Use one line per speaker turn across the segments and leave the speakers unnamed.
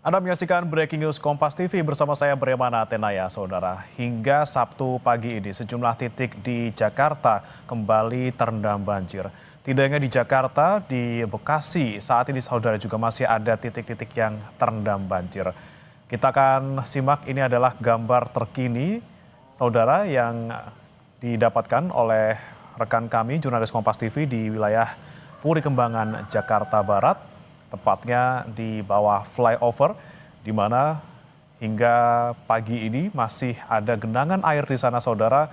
Anda menyaksikan Breaking News Kompas TV bersama saya Bremana Tenaya, Saudara. Hingga Sabtu pagi ini sejumlah titik di Jakarta kembali terendam banjir. Tidak hanya di Jakarta, di Bekasi saat ini Saudara juga masih ada titik-titik yang terendam banjir. Kita akan simak, ini adalah gambar terkini Saudara yang didapatkan oleh rekan kami jurnalis Kompas TV di wilayah Puri Kembangan, Jakarta Barat. Tepatnya di bawah flyover, di mana hingga pagi ini masih ada genangan air di sana, Saudara.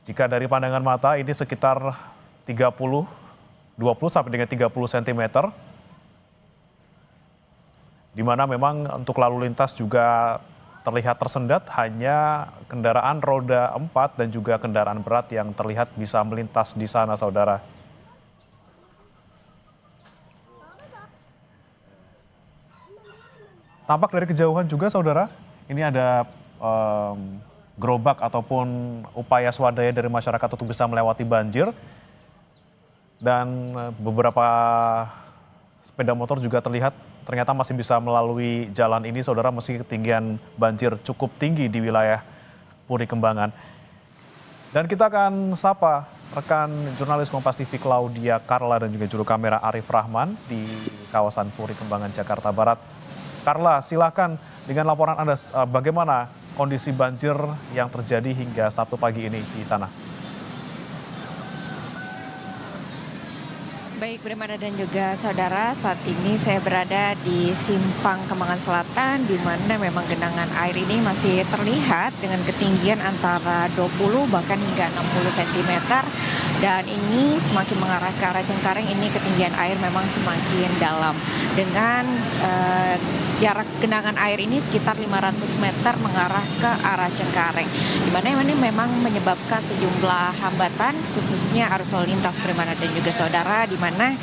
Jika dari pandangan mata ini sekitar 20 sampai dengan 30 cm, di mana memang untuk lalu lintas juga terlihat tersendat, hanya kendaraan roda 4 dan juga kendaraan berat yang terlihat bisa melintas di sana, Saudara. Tampak dari kejauhan juga, Saudara, ini ada gerobak ataupun upaya swadaya dari masyarakat untuk bisa melewati banjir. Dan beberapa sepeda motor juga terlihat ternyata masih bisa melalui jalan ini, Saudara, meski ketinggian banjir cukup tinggi di wilayah Puri Kembangan. Dan kita akan sapa rekan jurnalis Kompas TV Claudia Carla dan juga juru kamera Arif Rahman di kawasan Puri Kembangan, Jakarta Barat. Carla, silakan dengan laporan Anda, bagaimana kondisi banjir yang terjadi hingga Sabtu pagi ini di sana?
Baik, Bremana dan juga saudara, saat ini saya berada di Simpang Kembangan Selatan, di mana memang genangan air ini masih terlihat dengan ketinggian antara 20 bahkan hingga 60 cm. Dan ini semakin mengarah ke arah Cengkareng, ini ketinggian air memang semakin dalam. Dengan jarak genangan air ini sekitar 500 meter mengarah ke arah Cengkareng. Di mana ini memang menyebabkan sejumlah hambatan, khususnya arus lalu lintas, Bremana dan juga saudara, di mana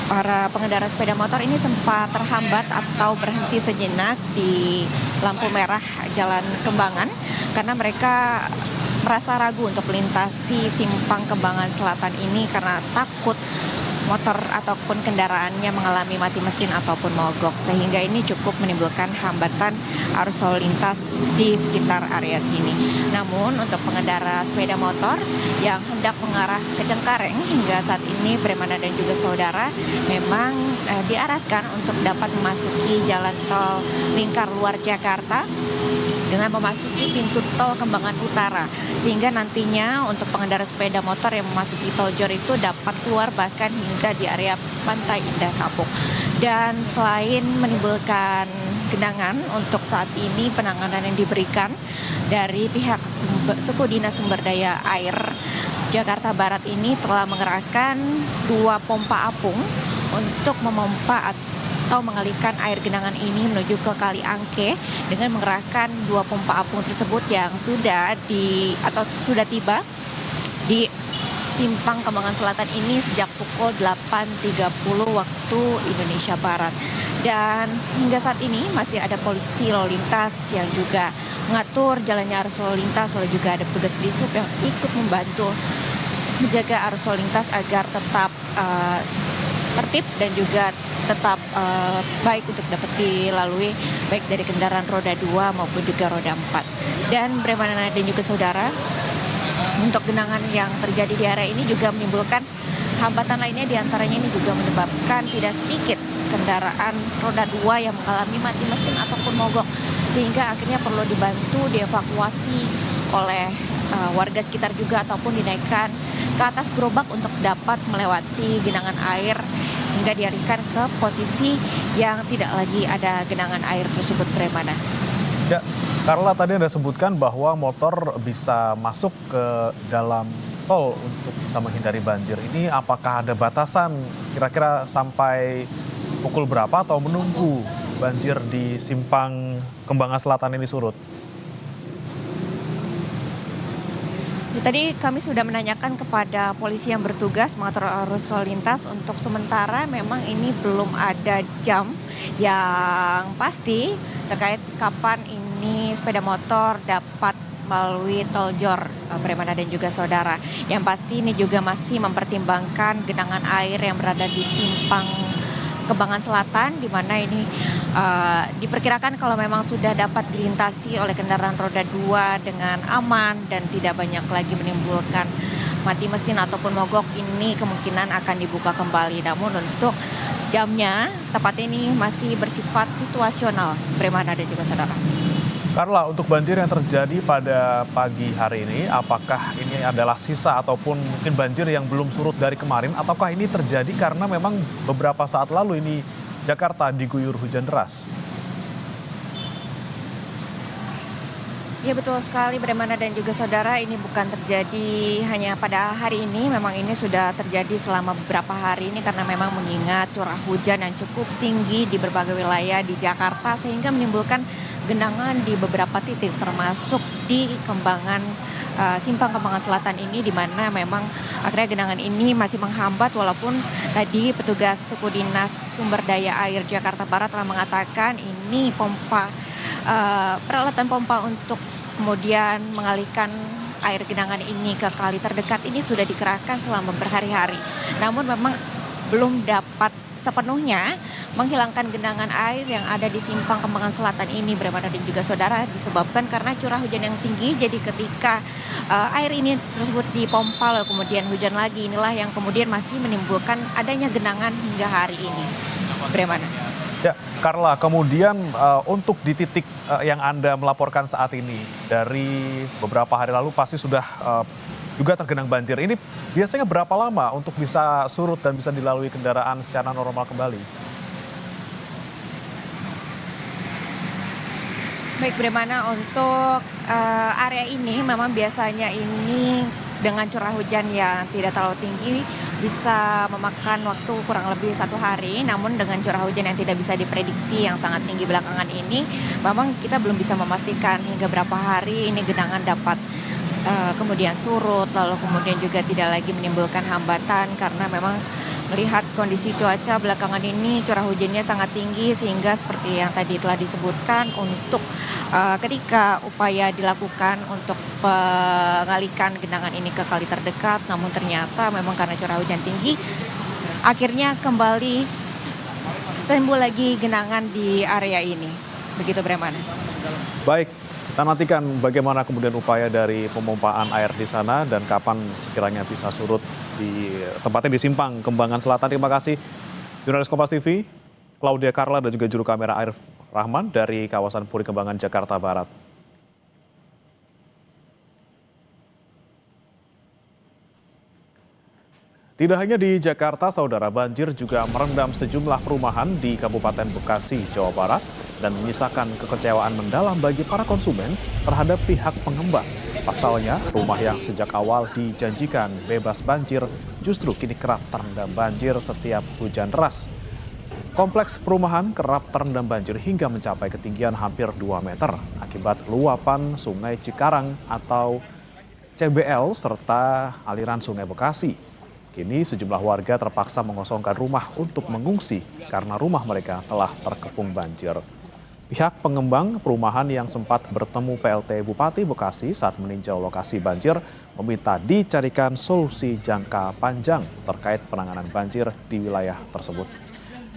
para pengendara sepeda motor ini sempat terhambat atau berhenti sejenak di lampu merah Jalan Kembangan karena mereka merasa ragu untuk melintasi Simpang Kembangan Selatan ini karena takut motor ataupun kendaraannya mengalami mati mesin ataupun mogok, sehingga ini cukup menimbulkan hambatan arus lalu lintas di sekitar area sini. Namun untuk pengendara sepeda motor yang hendak mengarah ke Cengkareng hingga saat ini, Bremana dan juga saudara, memang diarahkan untuk dapat memasuki jalan tol lingkar luar Jakarta dengan memasuki pintu tol Kembangan Utara, sehingga nantinya untuk pengendara sepeda motor yang memasuki tol Jor itu dapat keluar bahkan hingga di area Pantai Indah Kapuk. Dan selain menimbulkan genangan, untuk saat ini penanganan yang diberikan dari pihak Suku Dinas Sumber Daya Air Jakarta Barat ini telah mengerahkan 2 pompa apung untuk memompa atau mengalirkan air genangan ini menuju ke Kali Angke dengan mengerahkan 2 pompa apung tersebut yang sudah tiba di Simpang Kembangan Selatan ini sejak pukul 8.30 waktu Indonesia Barat. Dan hingga saat ini masih ada polisi lalu lintas yang juga mengatur jalannya arus lalu lintas, lalu juga ada petugas dishub yang ikut membantu menjaga arus lalu lintas agar tetap tertib dan juga tetap baik untuk dapat dilalui baik dari kendaraan roda 2 maupun juga roda 4. Dan Bremana dan juga saudara, untuk genangan yang terjadi di area ini juga menimbulkan hambatan lainnya, diantaranya ini juga menyebabkan tidak sedikit kendaraan roda 2 yang mengalami mati mesin ataupun mogok, sehingga akhirnya perlu dibantu dievakuasi oleh warga sekitar juga ataupun dinaikkan ke atas gerobak untuk dapat melewati genangan air hingga dialihkan ke posisi yang tidak lagi ada genangan air tersebut, Bremana.
Ya, Carla, tadi Anda sebutkan bahwa motor bisa masuk ke dalam tol untuk bisa menghindari banjir. Ini apakah ada batasan kira-kira sampai pukul berapa atau menunggu banjir di Simpang Kembangan Selatan ini surut?
Tadi kami sudah menanyakan kepada polisi yang bertugas mengatur arus lalu lintas. Untuk sementara memang ini belum ada jam yang pasti terkait kapan ini sepeda motor dapat melalui tol Jor, Bremana dan juga saudara. Yang pasti ini juga masih mempertimbangkan genangan air yang berada di Simpang Kembangan Selatan, di mana ini diperkirakan kalau memang sudah dapat dilintasi oleh kendaraan roda 2 dengan aman dan tidak banyak lagi menimbulkan mati mesin ataupun mogok, ini kemungkinan akan dibuka kembali. Namun untuk jamnya tepatnya ini masih bersifat situasional, Bremana dan juga saudara.
Carla, untuk banjir yang terjadi pada pagi hari ini, apakah ini adalah sisa ataupun mungkin banjir yang belum surut dari kemarin, ataukah ini terjadi karena memang beberapa saat lalu ini Jakarta diguyur hujan deras?
Ya betul sekali Bremana dan juga saudara, ini bukan terjadi hanya pada hari ini, memang ini sudah terjadi selama beberapa hari ini karena memang mengingat curah hujan yang cukup tinggi di berbagai wilayah di Jakarta sehingga menimbulkan genangan di beberapa titik termasuk di Simpang Kembangan Selatan ini, di mana memang akhirnya genangan ini masih menghambat walaupun tadi petugas suku dinas sumber daya air Jakarta Barat telah mengatakan ini peralatan pompa untuk kemudian mengalihkan air genangan ini ke kali terdekat ini sudah dikerahkan selama berhari-hari. Namun memang belum dapat sepenuhnya menghilangkan genangan air yang ada di Simpang Kembangan Selatan ini, Bremana dan juga saudara, disebabkan karena curah hujan yang tinggi. Jadi ketika air ini tersebut dipompa lalu kemudian hujan lagi, inilah yang kemudian masih menimbulkan adanya genangan hingga hari ini, Bremana.
Ya, Carla, kemudian untuk di titik yang Anda melaporkan saat ini, dari beberapa hari lalu pasti sudah juga tergenang banjir. Ini biasanya berapa lama untuk bisa surut dan bisa dilalui kendaraan secara normal kembali?
Baik Bremana, untuk area ini memang biasanya ini dengan curah hujan yang tidak terlalu tinggi bisa memakan waktu kurang lebih 1 hari. Namun dengan curah hujan yang tidak bisa diprediksi yang sangat tinggi belakangan ini, memang kita belum bisa memastikan hingga berapa hari ini genangan dapat kemudian surut, lalu kemudian juga tidak lagi menimbulkan hambatan karena memang melihat kondisi cuaca belakangan ini curah hujannya sangat tinggi sehingga seperti yang tadi telah disebutkan untuk ketika upaya dilakukan untuk mengalihkan genangan ini ke kali terdekat, namun ternyata memang karena curah hujan tinggi akhirnya kembali timbul lagi genangan di area ini. Begitu Bremana.
Baik, kita nantikan bagaimana kemudian upaya dari pemompaan air di sana dan kapan sekiranya bisa surut di tempatnya di Simpang Kembangan Selatan. Terima kasih jurnalis Kompas TV, Claudia Carla dan juga juru kamera Arif Rahman dari kawasan Puri Kembangan, Jakarta Barat. Tidak hanya di Jakarta, saudara, banjir juga merendam sejumlah perumahan di Kabupaten Bekasi, Jawa Barat dan menyisakan kekecewaan mendalam bagi para konsumen terhadap pihak pengembang. Pasalnya, rumah yang sejak awal dijanjikan bebas banjir justru kini kerap terendam banjir setiap hujan deras. Kompleks perumahan kerap terendam banjir hingga mencapai ketinggian hampir 2 meter akibat luapan Sungai Cikarang atau CBL serta aliran Sungai Bekasi. Kini sejumlah warga terpaksa mengosongkan rumah untuk mengungsi karena rumah mereka telah terkepung banjir. Pihak pengembang perumahan yang sempat bertemu PLT Bupati Bekasi saat meninjau lokasi banjir meminta dicarikan solusi jangka panjang terkait penanganan banjir di wilayah tersebut.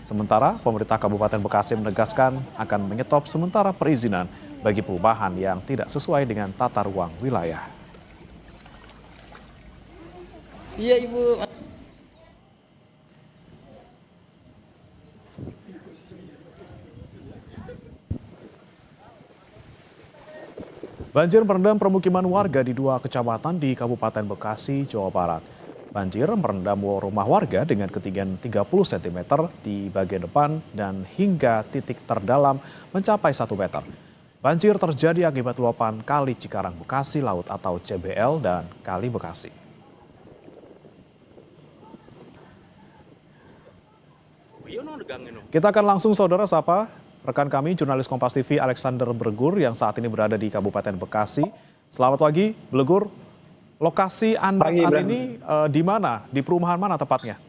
Sementara pemerintah Kabupaten Bekasi menegaskan akan menyetop sementara perizinan bagi perumahan yang tidak sesuai dengan tata ruang wilayah.
Iya Ibu.
Banjir merendam permukiman warga di 2 kecamatan di Kabupaten Bekasi, Jawa Barat. Banjir merendam rumah warga dengan ketinggian 30 cm di bagian depan dan hingga titik terdalam mencapai 1 meter. Banjir terjadi akibat luapan Kali Cikarang Bekasi Laut atau CBL dan Kali Bekasi. Kita akan langsung saudara sapa rekan kami jurnalis Kompas TV Alexander Bregur yang saat ini berada di Kabupaten Bekasi. Selamat pagi, Bregur. Lokasi Anda saat ini di mana? Di perumahan mana tepatnya?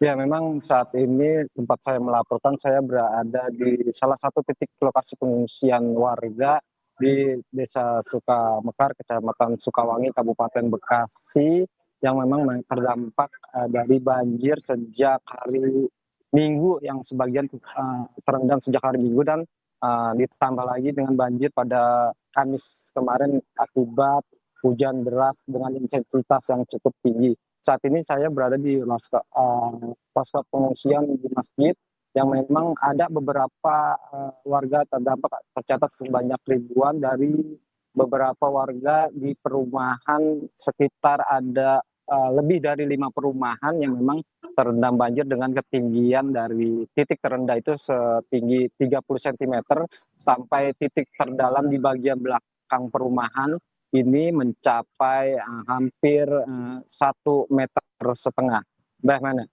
Ya, memang saat ini tempat saya melaporkan, saya berada di salah satu titik lokasi pengungsian warga di Desa Sukamekar, Kecamatan Sukawangi, Kabupaten Bekasi, yang memang terdampak dari banjir sejak hari Minggu yang sebagian terendam sejak hari Minggu dan ditambah lagi dengan banjir pada Kamis kemarin akibat hujan deras dengan intensitas yang cukup tinggi. Saat ini saya berada di posko pengungsian di masjid yang memang ada beberapa warga terdampak, tercatat sebanyak ribuan dari beberapa warga di perumahan sekitar ada lebih dari 5 perumahan yang memang terendam banjir dengan ketinggian dari titik terendah itu setinggi 30 cm sampai titik terdalam di bagian belakang perumahan ini mencapai hampir 1,5 meter. Bagaimana?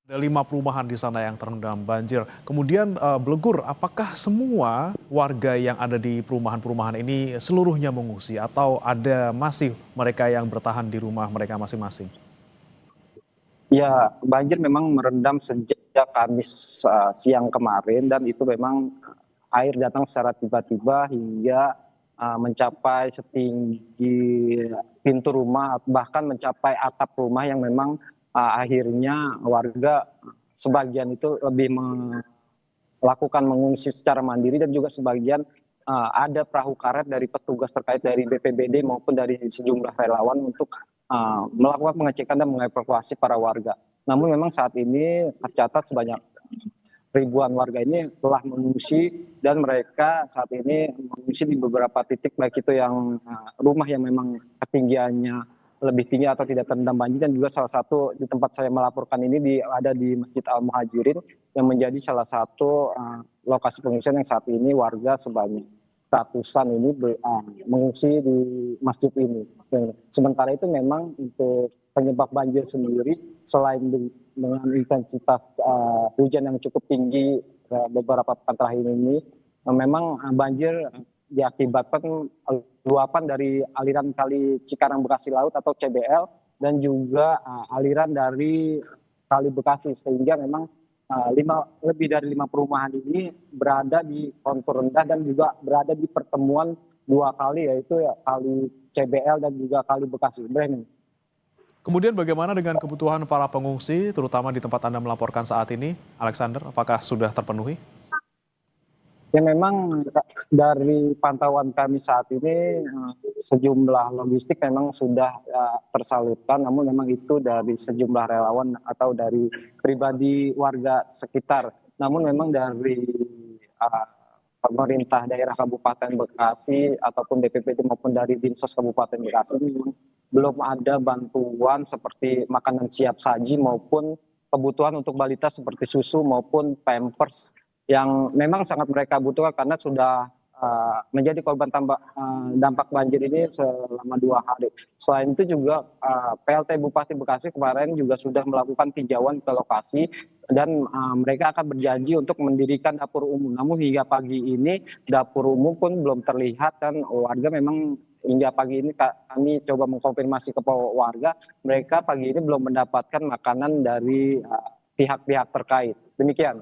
Ada 5 perumahan di sana yang terendam banjir. Kemudian Blegur, apakah semua warga yang ada di perumahan-perumahan ini seluruhnya mengungsi atau ada masih mereka yang bertahan di rumah mereka masing-masing?
Ya, banjir memang merendam sejak Kamis siang kemarin dan itu memang air datang secara tiba-tiba hingga mencapai setinggi pintu rumah, bahkan mencapai atap rumah yang memang akhirnya warga sebagian itu lebih melakukan mengungsi secara mandiri dan juga sebagian ada perahu karet dari petugas terkait dari BPBD maupun dari sejumlah relawan untuk melakukan pengecekan dan mengevakuasi para warga. Namun memang saat ini tercatat sebanyak ribuan warga ini telah mengungsi dan mereka saat ini mengungsi di beberapa titik baik itu yang rumah yang memang ketinggiannya lebih tinggi atau tidak terendam banjir dan juga salah satu di tempat saya melaporkan ini ada di Masjid Al Muhajirin yang menjadi salah satu lokasi pengungsian yang saat ini warga sebanyak ratusan ini mengungsi di masjid ini. Sementara itu memang untuk penyebab banjir sendiri selain dengan intensitas hujan yang cukup tinggi beberapa pekan terakhir ini, memang banjir diakibatkan luapan dari aliran Kali Cikarang Bekasi Laut atau CBL dan juga aliran dari Kali Bekasi, sehingga memang lebih dari 5 perumahan ini berada di kontur rendah dan juga berada di pertemuan 2 kali, yaitu Kali CBL dan juga Kali Bekasi.
Kemudian bagaimana dengan kebutuhan para pengungsi, terutama di tempat Anda melaporkan saat ini, Alexander, apakah sudah terpenuhi?
Ya memang dari pantauan kami saat ini sejumlah logistik memang sudah tersalurkan, namun memang itu dari sejumlah relawan atau dari pribadi warga sekitar. Namun memang dari pemerintah daerah Kabupaten Bekasi ataupun BPBD maupun dari Dinsos Kabupaten Bekasi memang belum ada bantuan seperti makanan siap saji maupun kebutuhan untuk balita seperti susu maupun pampers yang memang sangat mereka butuhkan karena sudah menjadi korban dampak banjir ini selama 2 hari. Selain itu juga PLT Bupati Bekasi kemarin juga sudah melakukan tinjauan ke lokasi dan mereka akan berjanji untuk mendirikan dapur umum. Namun hingga pagi ini dapur umum pun belum terlihat dan warga memang hingga pagi ini kami coba mengkonfirmasi ke warga, mereka pagi ini belum mendapatkan makanan dari pihak-pihak terkait. Demikian.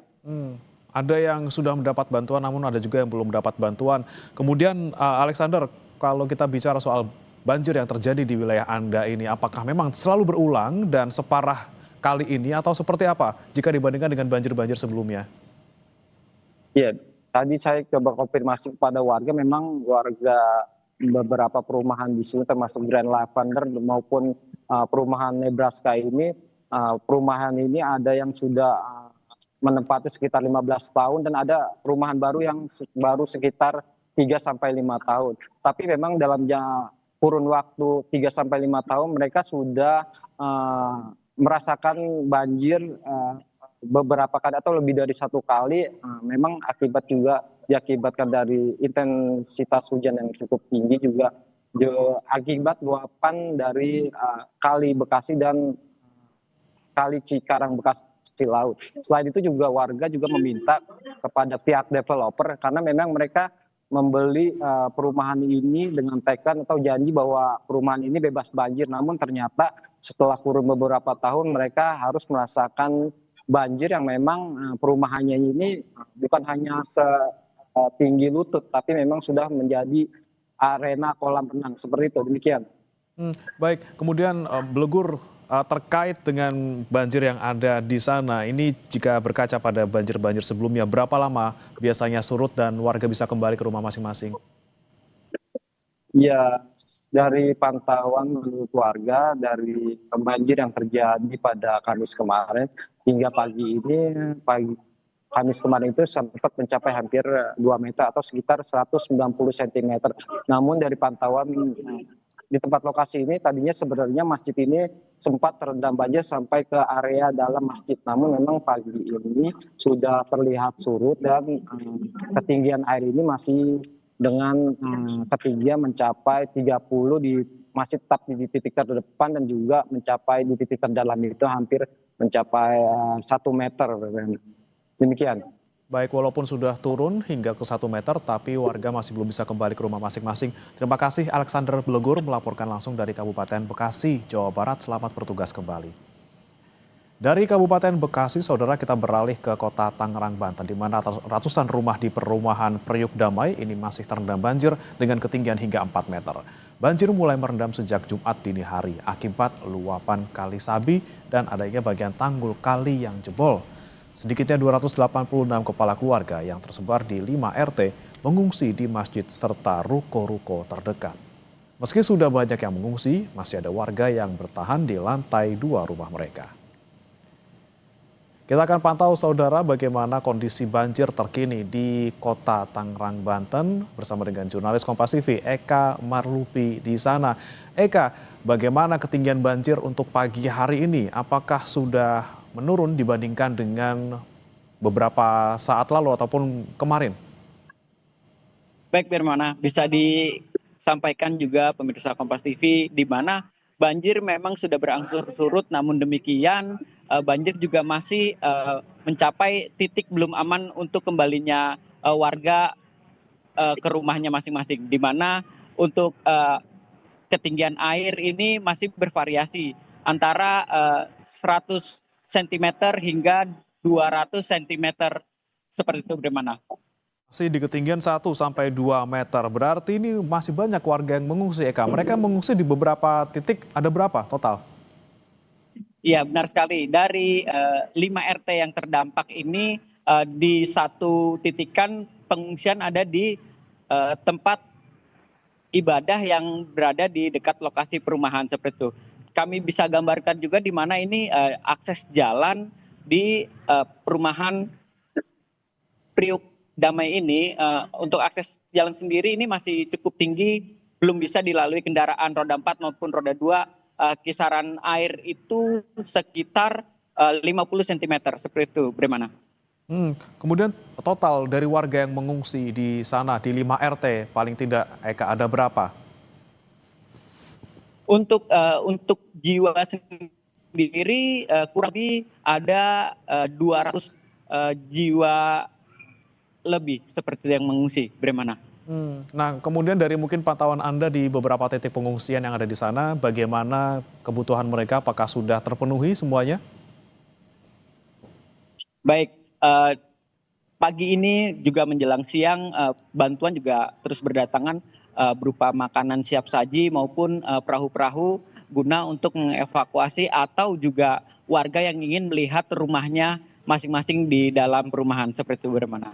Ada yang sudah mendapat bantuan, namun ada juga yang belum mendapat bantuan. Kemudian Alexander, kalau kita bicara soal banjir yang terjadi di wilayah Anda ini, apakah memang selalu berulang dan separah kali ini atau seperti apa jika dibandingkan dengan banjir-banjir sebelumnya?
Iya, tadi saya coba konfirmasi kepada warga, memang warga beberapa perumahan di sini termasuk Grand Lavender maupun perumahan Nebraska ini, perumahan ini ada yang sudah menempati sekitar 15 tahun dan ada perumahan baru yang baru sekitar 3-5 tahun. Tapi memang dalam kurun waktu 3-5 tahun mereka sudah merasakan banjir beberapa kali atau lebih dari 1 kali, memang akibat juga diakibatkan dari intensitas hujan yang cukup tinggi juga akibat luapan dari Kali Bekasi dan Kali Cikarang Bekasi Laut. Selain itu juga warga juga meminta kepada pihak developer karena memang mereka membeli perumahan ini dengan tekad atau janji bahwa perumahan ini bebas banjir, namun ternyata setelah kurun beberapa tahun mereka harus merasakan banjir yang memang perumahannya ini bukan hanya setinggi lutut tapi memang sudah menjadi arena kolam renang seperti itu. Demikian.
Baik, kemudian Blegur, terkait dengan banjir yang ada di sana, ini jika berkaca pada banjir-banjir sebelumnya, berapa lama biasanya surut dan warga bisa kembali ke rumah masing-masing?
Ya, dari pantauan menurut warga dari banjir yang terjadi pada Kamis kemarin hingga pagi ini, Kamis kemarin itu sempat mencapai hampir 2 meter atau sekitar 190 cm. Namun dari pantauan di tempat lokasi ini tadinya sebenarnya masjid ini sempat terendam banjir sampai ke area dalam masjid. Namun memang pagi ini sudah terlihat surut dan ketinggian air ini masih dengan ketinggian mencapai 30 masih tetap di titik terdepan dan juga mencapai di titik terdalam itu hampir mencapai 1 meter. Demikian.
Baik, walaupun sudah turun hingga ke 1 meter, tapi warga masih belum bisa kembali ke rumah masing-masing. Terima kasih Alexander Blegur melaporkan langsung dari Kabupaten Bekasi, Jawa Barat. Selamat bertugas kembali. Dari Kabupaten Bekasi, saudara, kita beralih ke kota Tangerang, Banten, di mana ratusan rumah di perumahan Priuk Damai ini masih terendam banjir dengan ketinggian hingga 4 meter. Banjir mulai merendam sejak Jumat dini hari akibat luapan Kali Sabi dan adanya bagian tanggul kali yang jebol. Sedikitnya 286 kepala keluarga yang tersebar di 5 RT mengungsi di masjid serta ruko-ruko terdekat. Meski sudah banyak yang mengungsi, masih ada warga yang bertahan di lantai 2 rumah mereka. Kita akan pantau, saudara, bagaimana kondisi banjir terkini di kota Tangerang, Banten bersama dengan jurnalis Kompas TV Eka Marlupi di sana. Eka, bagaimana ketinggian banjir untuk pagi hari ini? Apakah sudah menurun dibandingkan dengan beberapa saat lalu ataupun kemarin?
Baik Firmana, bisa disampaikan juga pemirsa Kompas TV di mana banjir memang sudah berangsur surut, namun demikian banjir juga masih mencapai titik belum aman untuk kembalinya warga ke rumahnya masing-masing, di mana untuk ketinggian air ini masih bervariasi antara 100 cm hingga 200 cm seperti itu, bagaimana?
Masih di ketinggian 1 sampai 2 meter. Berarti ini masih banyak warga yang mengungsi, Eka. Mereka mengungsi di beberapa titik, ada berapa total?
Iya, benar sekali. Dari 5 RT yang terdampak ini, di satu titikan pengungsian ada di tempat ibadah yang berada di dekat lokasi perumahan seperti itu. Kami bisa gambarkan juga di mana ini akses jalan di perumahan Priuk Damai ini, untuk akses jalan sendiri ini masih cukup tinggi, belum bisa dilalui kendaraan roda 4 maupun roda 2. Kisaran air itu sekitar 50 cm seperti itu, bagaimana?
Kemudian total dari warga yang mengungsi di sana di 5 RT paling tidak, Eka, ada berapa?
Untuk jiwa sendiri kurang lebih ada 200 jiwa lebih seperti yang mengungsi, bagaimana?
Nah, kemudian dari mungkin pantauan Anda di beberapa titik pengungsian yang ada di sana, bagaimana kebutuhan mereka? Apakah sudah terpenuhi semuanya?
Baik, pagi ini juga menjelang siang, bantuan juga terus berdatangan berupa makanan siap saji maupun perahu-perahu guna untuk mengevakuasi atau juga warga yang ingin melihat rumahnya masing-masing di dalam perumahan seperti itu, bagaimana?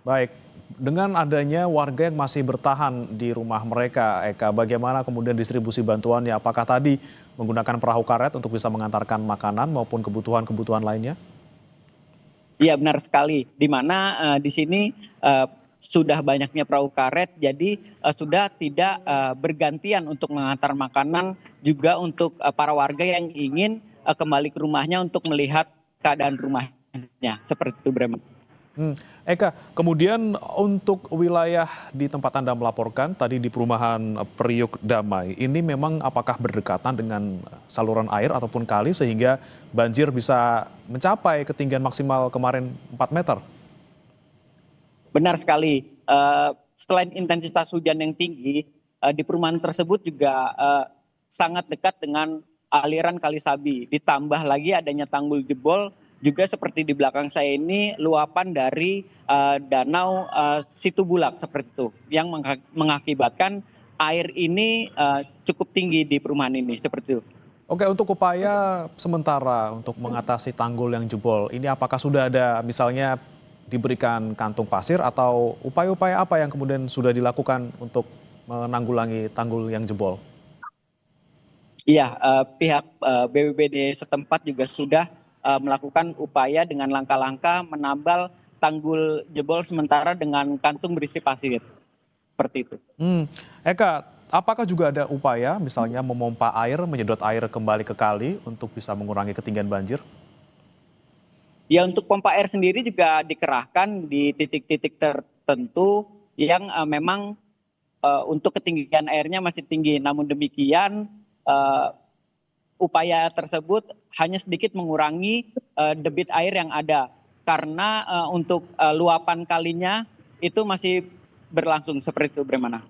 Baik, dengan adanya warga yang masih bertahan di rumah mereka, Eka, bagaimana kemudian distribusi bantuannya? Apakah tadi menggunakan perahu karet untuk bisa mengantarkan makanan maupun kebutuhan-kebutuhan lainnya?
Iya, benar sekali. Di mana di sini sudah banyaknya perahu karet, jadi sudah tidak bergantian untuk mengantar makanan, juga untuk para warga yang ingin kembali ke rumahnya untuk melihat keadaan rumahnya seperti itu, Bremen.
Eka, kemudian untuk wilayah di tempat Anda melaporkan tadi di perumahan Priuk Damai, ini memang apakah berdekatan dengan saluran air ataupun kali sehingga banjir bisa mencapai ketinggian maksimal kemarin 4 meter?
Benar sekali. Selain intensitas hujan yang tinggi, di perumahan tersebut juga sangat dekat dengan aliran Kali Sabi. Ditambah lagi adanya tanggul jebol, juga seperti di belakang saya ini luapan dari danau Situbulak seperti itu, yang mengakibatkan air ini cukup tinggi di perumahan ini seperti itu.
Oke, untuk upaya sementara untuk mengatasi tanggul yang jebol, ini apakah sudah ada misalnya diberikan kantung pasir atau upaya-upaya apa yang kemudian sudah dilakukan untuk menanggulangi tanggul yang jebol?
Iya, pihak BPBD setempat juga sudah melakukan upaya dengan langkah-langkah menambal tanggul jebol sementara dengan kantung berisi pasir. Seperti itu.
Eka, apakah juga ada upaya misalnya memompa air, menyedot air kembali ke kali untuk bisa mengurangi ketinggian banjir?
Ya, untuk pompa air sendiri juga dikerahkan di titik-titik tertentu yang memang untuk ketinggian airnya masih tinggi. Namun demikian upaya tersebut hanya sedikit mengurangi debit air yang ada karena untuk luapan kalinya itu masih berlangsung seperti itu, Bremana.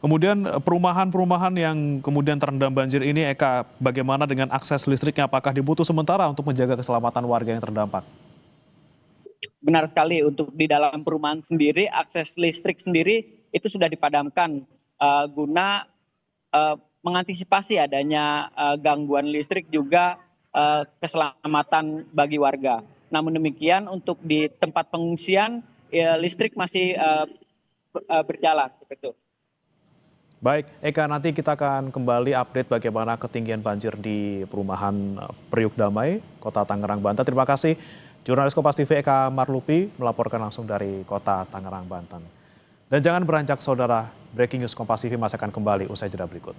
Kemudian perumahan-perumahan yang kemudian terendam banjir ini, Eka, bagaimana dengan akses listriknya? Apakah dibutuh sementara untuk menjaga keselamatan warga yang terdampak?
Benar sekali, untuk di dalam perumahan sendiri, akses listrik sendiri itu sudah dipadamkan guna mengantisipasi adanya gangguan listrik juga keselamatan bagi warga. Namun demikian untuk di tempat pengungsian listrik masih berjalan seperti itu.
Baik, Eka, nanti kita akan kembali update bagaimana ketinggian banjir di perumahan Priuk Damai, Kota Tangerang, Banten. Terima kasih, jurnalis Kompas TV Eka Marlupi melaporkan langsung dari Kota Tangerang, Banten. Dan jangan beranjak, saudara. Breaking News Kompas TV masih akan kembali usai jeda berikut.